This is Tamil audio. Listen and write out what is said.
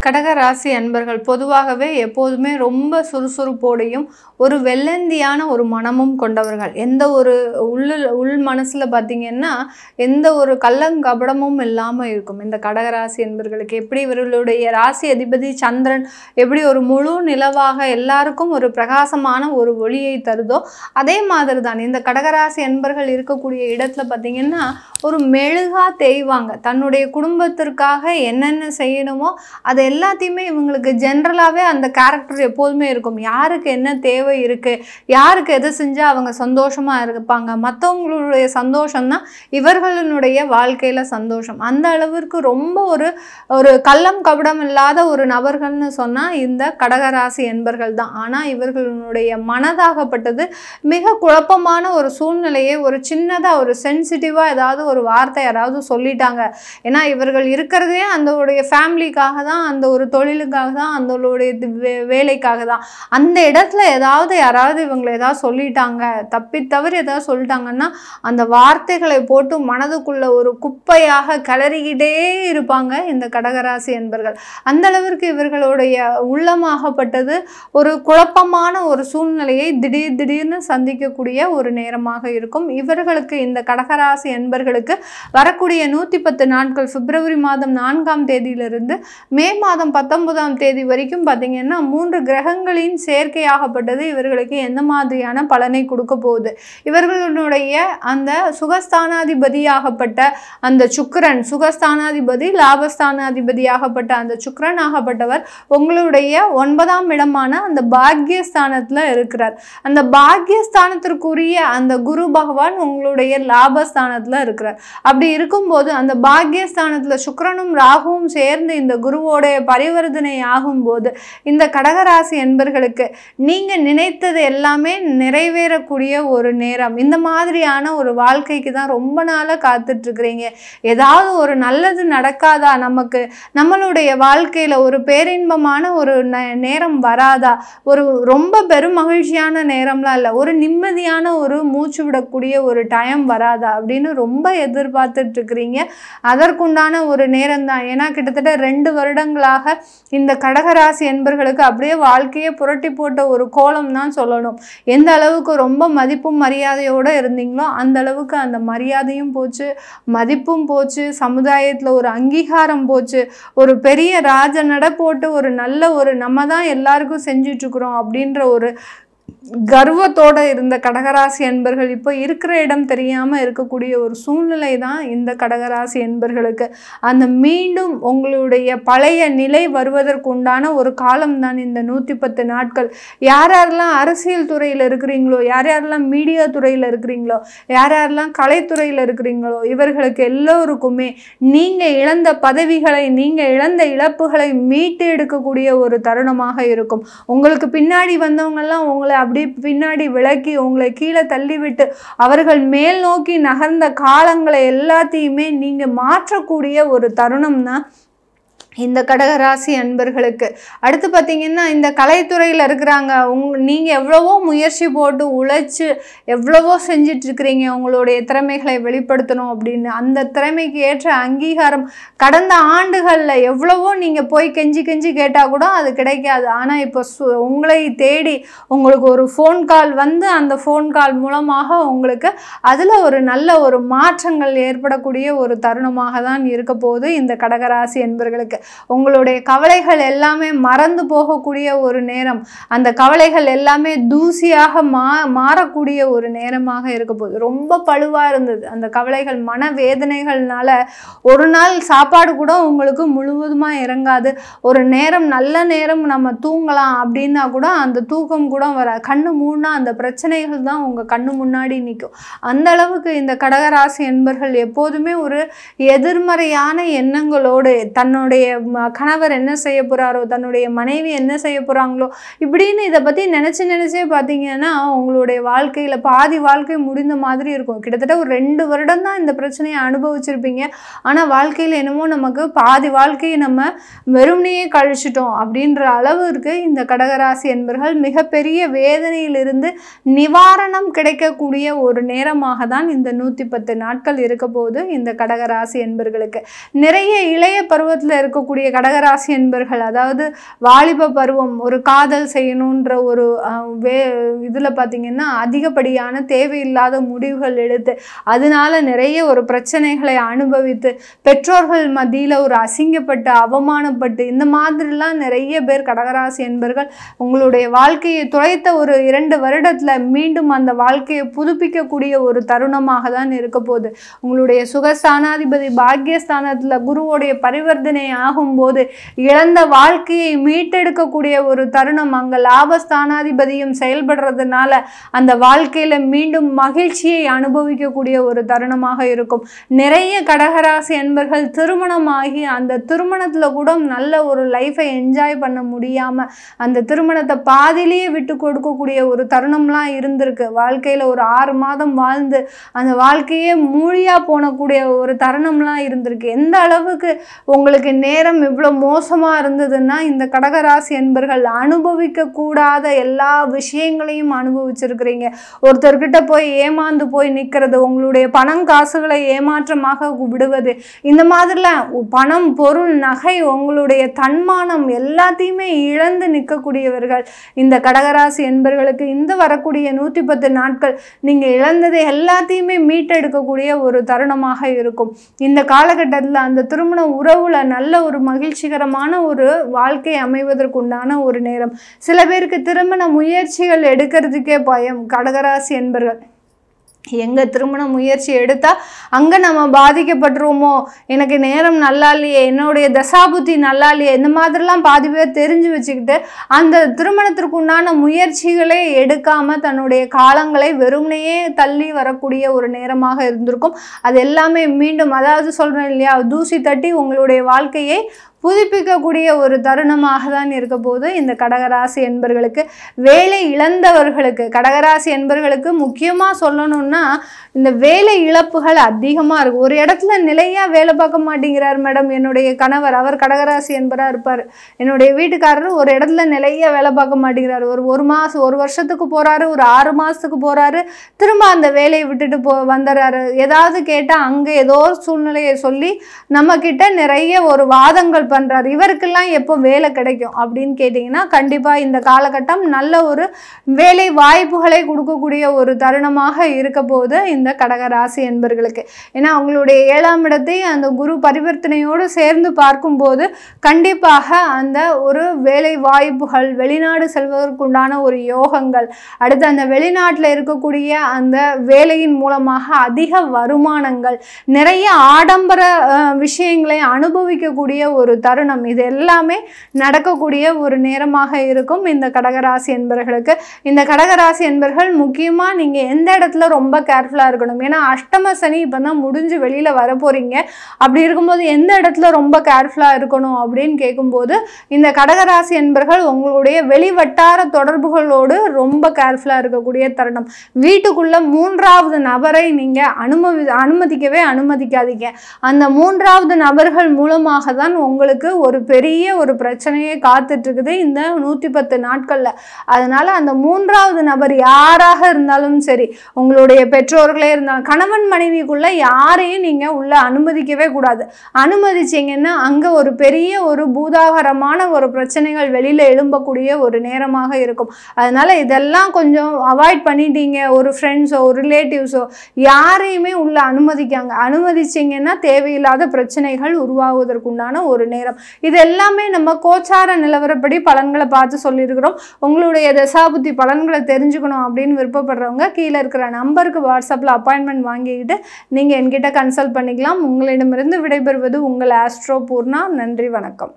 கடக ராசி அன்பர்கள் பொதுவாகவே எப்போதுமே ரொம்ப சுறுசுறுப்போடையும் ஒரு வெள்ளந்தியான ஒரு மனமும் கொண்டவர்கள். எந்த ஒரு உள் மனசுல பார்த்தீங்கன்னா எந்த ஒரு கள்ளங்கபடமும் இல்லாமல் இருக்கும் இந்த கடகராசி அன்பர்களுக்கு. எப்படி இவர்களுடைய ராசி அதிபதி சந்திரன் எப்படி ஒரு முழு நிலவாக எல்லாருக்கும் ஒரு பிரகாசமான ஒரு ஒளியை தருதோ அதே மாதிரி தான் இந்த கடகராசி அன்பர்கள் இருக்கக்கூடிய இடத்துல பார்த்தீங்கன்னா ஒரு மெழுகா தேய்வாங்க. தன்னுடைய குடும்பத்திற்காக என்னென்ன செய்யணுமோ அது எல்லாத்தையுமே இவங்களுக்கு ஜென்ரலாகவே அந்த கேரக்டர் எப்போதுமே இருக்கும். யாருக்கு என்ன தேவை இருக்குது, யாருக்கு எது செஞ்சால் அவங்க சந்தோஷமாக இருப்பாங்க, மற்றவங்களுடைய சந்தோஷம்தான் இவர்களுடைய வாழ்க்கையில் சந்தோஷம். அந்த அளவிற்கு ரொம்ப ஒரு கள்ளம் கபடம் இல்லாத ஒரு நபர்கள்னு சொன்னால் இந்த கடகராசி என்பர்கள் தான். ஆனால் இவர்களுடைய மனதாகப்பட்டது மிக குழப்பமான ஒரு சூழ்நிலையை ஒரு சின்னதாக ஒரு சென்சிட்டிவாக ஏதாவது ஒரு வார்த்தை யாராவது சொல்லிட்டாங்க. ஏன்னா இவர்கள் இருக்கிறதே அந்த ஃபேமிலிக்காக தான், அந்த ஒரு தொழிலுக்காக தான், அந்த வேலைக்காக தான். அந்த இடத்துல யாராவது இவங்களை ஏதாவது சொல்லிட்டாங்க, தப்பித்தவறு ஏதாவது சொல்லிட்டாங்கன்னா அந்த வார்த்தைகளை போட்டு மனதுக்குள்ள ஒரு குப்பையாக கிளறிக்கிட்டே இருப்பாங்க இந்த கடகராசி என்பர்கள். அந்த அளவிற்கு இவர்களுடைய உள்ளமாகப்பட்டது ஒரு குழப்பமான ஒரு சூழ்நிலையை திடீர்னு சந்திக்கக்கூடிய ஒரு நேரமாக இருக்கும். இவர்களுக்கு இந்த கடகராசி என்பர்களுக்கு வரக்கூடிய 110 நாட்கள் பிப்ரவரி மாதம் 4ஆம் தேதியிலிருந்து மே மாதம் 19ஆம் தேதி வரைக்கும் பார்த்தீங்கன்னா 3 கிரகங்களின் சேர்க்கையாகப்பட்டது இவர்களுக்கு எந்த மாதிரியான பலனை கொடுக்க போகுது. இவர்களுடைய அந்த சுகஸ்தானாதிபதியாகப்பட்ட அந்த சுக்கிரன், சுகஸ்தானாதிபதி லாபஸ்தானாதிபதியாகப்பட்ட அந்த சுக்கிரன் ஆகப்பட்டவர் உங்களுடைய 9ஆம் இடமான அந்த பாக்யஸ்தானத்தில் இருக்கிறார். அந்த பாக்யஸ்தானத்திற்குரிய அந்த குரு பகவான் உங்களுடைய லாபஸ்தானத்தில் இருக்கிறார். அப்படி இருக்கும்போது அந்த பாக்யஸ்தானத்தில் சுக்கிரனும் ராகுவும் சேர்ந்து இந்த குருவோடைய பரிவர்த்தனை ஆகும்போது இந்த கடகராசி என்பர்களுக்கு நீங்க நினைத்தது எல்லாமே நிறைவேறக்கூடிய ஒரு நேரம். இந்த மாதிரியான ஒரு வாழ்க்கைக்கு தான் ரொம்ப நாளாக காத்துட்டு இருக்கிறீங்க. ஏதாவது ஒரு நல்லது நடக்காதா, நமக்கு நம்மளுடைய வாழ்க்கையில ஒரு பேரின்பமான ஒரு நேரம் வராதா, ஒரு ரொம்ப பெரும் மகிழ்ச்சியான நேரம்லாம் இல்லை, ஒரு நிம்மதியான ஒரு மூச்சு விடக்கூடிய ஒரு டைம் வராதா அப்படின்னு ரொம்ப எதிர்பார்த்துட்டு இருக்கிறீங்க. அதற்குண்டான ஒரு நேரம் தான். ஏன்னா கிட்டத்தட்ட 2 வருடங்களாக இந்த கடகராசி என்பர்களுக்கு அப்படியே வாழ்க்கையை புரட்டி போட்ட ஒரு கோலம் தான் சொல்லணும். எந்த அளவுக்கு ரொம்ப மதிப்பும் மரியாதையோடு இருந்தீங்களோ அந்த அளவுக்கு அந்த மரியாதையும் போச்சு, மதிப்பும் போச்சு, சமுதாயத்தில் ஒரு அங்கீகாரம் போச்சு, ஒரு பெரிய ராஜ நட போட்டு ஒரு நல்ல ஒரு நம்ம தான் எல்லாருக்கும் செஞ்சிட்ருக்குறோம் அப்படின்ற ஒரு கர்வத்தோடு இருந்த கடகராசி என்பர்கள் இப்போ இருக்கிற இடம் தெரியாமல் இருக்கக்கூடிய ஒரு சூழ்நிலை தான் இந்த கடகராசி என்பர்களுக்கு. அந்த மீண்டும் உங்களுடைய பழைய நிலை வருவதற்குண்டான ஒரு காலம் தான் இந்த 110 நாட்கள். யாரெல்லாம் அரசியல் துறையில் இருக்கிறீங்களோ, யாரெல்லாம் மீடியா துறையில் இருக்கிறீங்களோ, யாரெல்லாம் கலைத்துறையில் இருக்கிறீங்களோ இவர்களுக்கு எல்லோருக்குமே நீங்கள் இழந்த பதவிகளை, நீங்கள் இழந்த இழப்புகளை மீட்டு எடுக்கக்கூடிய ஒரு தருணமாக இருக்கும். உங்களுக்கு பின்னாடி வந்தவங்கெல்லாம் உங்களை அப்படியே பின்னாடி விலக்கி உங்களை கீழே தள்ளிவிட்டு அவர்கள் மேல் நோக்கி நகர்ந்த காலங்களை எல்லாத்தையுமே நீங்க மாற்றக்கூடிய ஒரு தருணம் தான் இந்த கடகராசி அன்பர்களுக்கு. அடுத்து பார்த்தீங்கன்னா இந்த கலைத்துறையில் இருக்கிறாங்க, நீங்கள் எவ்வளவோ முயற்சி போட்டு உழைச்சி எவ்வளவோ செஞ்சிட்ருக்கிறீங்க உங்களுடைய திறமைகளை வெளிப்படுத்தணும் அப்படின்னு. அந்த திறமைக்கு ஏற்ற அங்கீகாரம் கடந்த ஆண்டுகளில் எவ்வளவோ நீங்கள் போய் கெஞ்சி கேட்டால் கூட அது கிடைக்காது. ஆனால் இப்போ உங்களை தேடி உங்களுக்கு ஒரு ஃபோன் கால் வந்து அந்த ஃபோன் கால் மூலமாக உங்களுக்கு அதில் ஒரு நல்ல ஒரு மாற்றங்கள் ஏற்படக்கூடிய ஒரு தருணமாக தான் இருக்க போகுது இந்த கடகராசி என்பர்களுக்கு. உங்களுடைய கவலைகள் எல்லாமே மறந்து போகக்கூடிய ஒரு நேரம், அந்த கவலைகள் எல்லாமே தூசியாக மாறக்கூடிய ஒரு நேரமாக இருக்க போகுது. ரொம்ப பழுவாக இருந்தது அந்த கவலைகள், மனவேதனைகள்னால ஒரு நாள் சாப்பாடு கூட உங்களுக்கு முழுவதுமாக இறங்காது. ஒரு நேரம் நல்ல நேரம் நம்ம தூங்கலாம் அப்படின்னா கூட அந்த தூக்கம் கூட வர, கண்ணு மூடினா அந்த பிரச்சனைகள் தான் உங்கள் கண்ணு முன்னாடி நிற்கும். அந்த அளவுக்கு இந்த கடகராசி என்பர்கள் எப்போதுமே ஒரு எதிர்மறையான எண்ணங்களோடு தன்னுடைய கணவர் என்ன செய்ய போகிறாரோ, தன்னுடைய மனைவி என்ன செய்ய போகிறாங்களோ இப்படின்னு இதை பற்றி நினச்சே பார்த்தீங்கன்னா உங்களுடைய வாழ்க்கையில் பாதி வாழ்க்கை முடிந்த மாதிரி இருக்கும். கிட்டத்தட்ட ஒரு 2 வருடம் தான் இந்த பிரச்சனையை அனுபவிச்சிருப்பீங்க. ஆனால் வாழ்க்கையில் என்னமோ நமக்கு பாதி வாழ்க்கையை நம்ம வெறுமனையே கழிச்சிட்டோம் அப்படின்ற அளவிற்கு இந்த கடகராசி என்பர்கள் மிகப்பெரிய வேதனையிலிருந்து நிவாரணம் கிடைக்கக்கூடிய ஒரு நேரமாக தான் இந்த 110 நாட்கள் இருக்க போது இந்த கடகராசி என்பர்களுக்கு. நிறைய இளைய பருவத்தில் இருக்க இருக்கக்கூடிய கடகராசி என்பர்கள், அதாவது வாலிப பருவம், ஒரு காதல் செய்யணுன்ற ஒரு இதில் பார்த்தீங்கன்னா அதிகப்படியான தேவையில்லாத முடிவுகள் எடுத்து அதனால நிறைய ஒரு பிரச்சனைகளை அனுபவித்து பெற்றோர்கள் மத்தியில் ஒரு அசிங்கப்பட்டு அவமானப்பட்டு இந்த மாதிரிலாம் நிறைய பேர் கடகராசி என்பர்கள் உங்களுடைய வாழ்க்கையை துளைத்த ஒரு 2 வருடத்தில் மீண்டும் அந்த வாழ்க்கையை புதுப்பிக்கக்கூடிய ஒரு தருணமாக தான் இருக்க போகுது. உங்களுடைய சுகஸ்தானாதிபதி பாக்கியஸ்தானத்தில் குருவோடைய பரிவர்த்தனை ஆகும்போது இழந்த வாழ்க்கையை மீட்டெடுக்கக்கூடிய ஒரு தருணம். அங்கே லாபஸ்தானாதிபதியும் செயல்படுறதுனால அந்த வாழ்க்கையில் மீண்டும் மகிழ்ச்சியை அனுபவிக்கக்கூடிய ஒரு தருணமாக இருக்கும். நிறைய கடகராசி என்பர்கள் திருமணமாகி அந்த திருமணத்தில் கூட நல்ல ஒரு லைஃபை என்ஜாய் பண்ண முடியாமல் அந்த திருமணத்தை பாதியிலேயே விட்டு கொடுக்கக்கூடிய ஒரு தருணம்லாம் இருந்திருக்கு. வாழ்க்கையில் ஒரு 6 மாதம் வாழ்ந்து அந்த வாழ்க்கையே மூழியாக போனக்கூடிய ஒரு தருணம்லாம் இருந்திருக்கு. எந்த அளவுக்கு உங்களுக்கு நேரம் இவ்வளோ மோசமாக இருந்ததுன்னா இந்த கடகராசி என்பர்கள் அனுபவிக்க கூடாத எல்லா விஷயங்களையும் அனுபவிச்சிருக்கிறீங்க. ஒருத்தர்கிட்ட போய் ஏமாந்து போய் நிற்கிறது, உங்களுடைய பணம் காசுகளை ஏமாற்றமாக விடுவது, இந்த மாதிரிலாம் பணம் பொருள் நகை உங்களுடைய தன்மானம் எல்லாத்தையுமே இழந்து நிற்கக்கூடியவர்கள் இந்த கடகராசி என்பர்களுக்கு இந்த வரக்கூடிய 110 நாட்கள் நீங்கள் இழந்ததை எல்லாத்தையுமே மீட்டெடுக்கக்கூடிய ஒரு தருணமாக இருக்கும். இந்த காலகட்டத்தில் அந்த திருமண உறவுல நல்ல ஒரு மகிழ்ச்சிகரமான ஒரு வாழ்க்கை அமைவதற்குண்டான ஒரு நேரம். சில பேருக்கு திருமண முயற்சிகள் எடுக்கிறதுக்கே பயம். கடகராசி என்பர்கள் எங்கே திருமண முயற்சி எடுத்தால் அங்கே நம்ம பாதிக்கப்பட்டுருவோமோ, எனக்கு நேரம் நல்லா இல்லையே, என்னுடைய தசாபுத்தி நல்லா இல்லையே, இந்த மாதிரிலாம் பாதி பேர் தெரிஞ்சு வச்சுக்கிட்டு அந்த திருமணத்திற்கு உண்டான முயற்சிகளே எடுக்காமல் தன்னுடைய காலங்களை வெறுமனையே தள்ளி வரக்கூடிய ஒரு நேரமாக இருந்திருக்கும். அது எல்லாமே மீண்டும், அதாவது சொல்கிறேன் இல்லையா, தூசி தட்டி உங்களுடைய வாழ்க்கையை புதுப்பிக்கக்கூடிய ஒரு தருணமாக தான் இருக்க போது இந்த கடகராசி என்பர்களுக்கு. வேலை இழந்தவர்களுக்கு, கடகராசி என்பர்களுக்கு முக்கியமாக சொல்லணும்னா இந்த வேலை இழப்புகள் அதிகமாக இருக்கும். ஒரு இடத்துல நிலையாக வேலை பார்க்க மாட்டேங்கிறார் மேடம் என்னுடைய கணவர், அவர் கடகராசி என்பராக இருப்பார். என்னுடைய வீட்டுக்காரர் ஒரு இடத்துல நிலையாக வேலை பார்க்க மாட்டேங்கிறார். ஒரு மாதம் 1 வருஷத்துக்கு போகிறாரு, ஒரு 6 மாதத்துக்கு போகிறாரு, திரும்ப அந்த வேலையை விட்டுட்டு வந்துடுறாரு. ஏதாவது கேட்டால் அங்கே ஏதோ ஒரு சூழ்நிலையை சொல்லி நம்மக்கிட்ட நிறைய ஒரு வாதங்கள் பண்றாரு. இவருக்கெல்லாம் எப்போ வேலை கிடைக்கும் அப்படின்னு கேட்டிங்கன்னா கண்டிப்பாக இந்த காலகட்டம் நல்ல ஒரு வேலை வாய்ப்புகளை கொடுக்கக்கூடிய ஒரு தருணமாக இருக்க போது இந்த கடகராசி என்பர்களுக்கு. ஏன்னா அவங்களுடைய 7ஆம் இடத்தை அந்த குரு பரிவர்த்தனையோடு சேர்ந்து பார்க்கும்போது கண்டிப்பாக அந்த ஒரு வேலை வாய்ப்புகள், வெளிநாடு செல்வதற்குண்டான ஒரு யோகங்கள், அடுத்து அந்த வெளிநாட்டில் இருக்கக்கூடிய அந்த வேலையின் மூலமாக அதிக வருமானங்கள், நிறைய ஆடம்பர விஷயங்களை அனுபவிக்கக்கூடிய ஒரு தருணம், இது எல்லாமே நடக்கக்கூடிய ஒரு நேரமாக இருக்கும் இந்த கடகராசி என்பர்களுக்கு. இந்த கடகராசி என்பர்கள் முக்கியமாக நீங்கள் எந்த இடத்துல ரொம்ப கேர்ஃபுல்லாக இருக்கணும். ஏன்னா அஷ்டம சனி இப்போ தான் முடிஞ்சு வெளியில் வர போகிறீங்க. அப்படி இருக்கும்போது எந்த இடத்துல ரொம்ப கேர்ஃபுல்லாக இருக்கணும் அப்படின்னு கேட்கும்போது இந்த கடகராசி என்பர்கள் உங்களுடைய வெளிவட்டார தொடர்புகளோடு ரொம்ப கேர்ஃபுல்லாக இருக்கக்கூடிய தருணம். வீட்டுக்குள்ளே 3வது நபரை நீங்கள் அனுமதிக்கவே அனுமதிக்காதீங்க. அந்த 3வது நபர்கள் மூலமாக தான் உங்களுக்கு ஒரு பெரிய ஒரு பிரச்சனையே காத்துட்டு இருக்குது இந்த 110 நாட்கள்ல. அதனால அந்த 3வது நபர் யாராக இருந்தாலும் சரி, உங்களுடைய பெற்றோர்களே இருந்தாலும், கணவன் மனைவிக்குள்ள யாரையும் நீங்க உள்ள அனுமதிக்கவே கூடாது. அனுமதிச்சீங்கன்னா அங்க ஒரு பெரிய ஒரு பூதாகரமான ஒரு பிரச்சனைகள் வெளியில எழும்பக்கூடிய ஒரு நேரமாக இருக்கும். அதனால இதெல்லாம் கொஞ்சம் அவாய்ட் பண்ணிட்டீங்க. ஒரு ஃப்ரெண்ட்ஸோ ஒரு ரிலேட்டிவ்ஸோ யாரையுமே உள்ள அனுமதிச்சிங்கன்னா தேவையில்லாத பிரச்சனைகள் உருவாகுவதற்குண்டான ஒரு நேரம். இது எல்லாமே நம்ம கோச்சார நிலவரப்படி பலன்களை பார்த்து சொல்லியிருக்கிறோம். உங்களுடைய தசாபுத்தி பலன்களை தெரிஞ்சுக்கணும் அப்படின்னு விருப்பப்படுறவங்க கீழே இருக்கிற நம்பருக்கு வாட்ஸ்அப்பில் அப்பாயின்மெண்ட் வாங்கிக்கிட்டு நீங்கள் என்கிட்ட கன்சல்ட் பண்ணிக்கலாம். உங்களிடமிருந்து விடைபெறுவது உங்கள் ஆஸ்ட்ரோ பூர்ணா. நன்றி, வணக்கம்.